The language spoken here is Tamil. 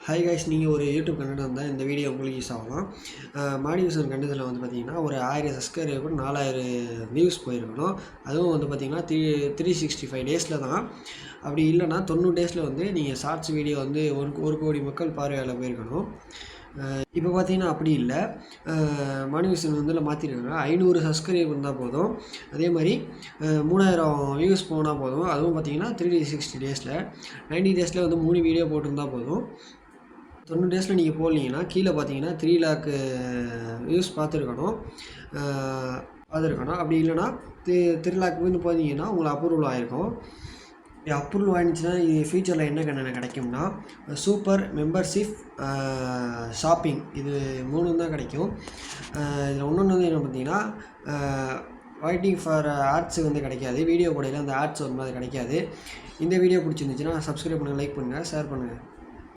ஹாய் காய்ஸ், நீங்கள் ஒரு யூடியூப் கண்டென்ட் வந்தால் இந்த வீடியோ உங்களுக்கு யூஸ் ஆகலாம். மாடிவிஷன் கண்டென்ட்டில் வந்து பார்த்திங்கன்னா ஒரு 1000 சப்ஸ்கிரைபர் கூட 4000 வியூஸ் போயிருக்கணும். அதுவும் வந்து பார்த்திங்கன்னா 365 டேஸில் தான். அப்படி இல்லைனா 90 டேஸில் வந்து நீங்கள் ஷார்ட்ஸ் வீடியோ வந்து 1 கோடி மக்கள் பார்வையால் போயிருக்கணும். இப்போ பார்த்தீங்கன்னா அப்படி இல்லை. மாடிவிஷன் வந்து மாற்றிருக்காங்க. 500 சப்ஸ்கிரைப் இருந்தால் போதும். அதே மாதிரி 3000 வியூஸ் போனால் போதும். அதுவும் பார்த்திங்கன்னா 360 டேஸில் 90 டேஸில் வந்து 3 வீடியோ போட்டிருந்தால் போதும். 90 டேஸில் நீங்கள் போடலீங்கன்னா கீழே பார்த்தீங்கன்னா 3 லேக் வியூஸ் பார்த்துருக்கணும். அப்படி இல்லைனா 3 லேக் வந்து பார்த்தீங்கன்னா உங்களுக்கு அப்ரூவல் ஆகிருக்கும். அப்ரூவல் ஆகிடுச்சுன்னா இது ஃபியூச்சரில் என்ன கிடைக்கும்னா சூப்பர் மெம்பர்ஷிப், ஷாப்பிங், இது 3 தான் கிடைக்கும். இதில் இன்னொன்று வந்து என்ன பார்த்தீங்கன்னா வெயிட்டிங் ஃபார் ஆட்ஸ் வந்து கிடைக்காது. வீடியோ கூடையில் அந்த ஆட்ஸ் வந்து அது கிடைக்காது. இந்த வீடியோ பிடிச்சிருந்துச்சுன்னா சப்ஸ்கிரைப் பண்ணுங்கள், லைக் பண்ணுங்கள், ஷேர் பண்ணுங்கள்.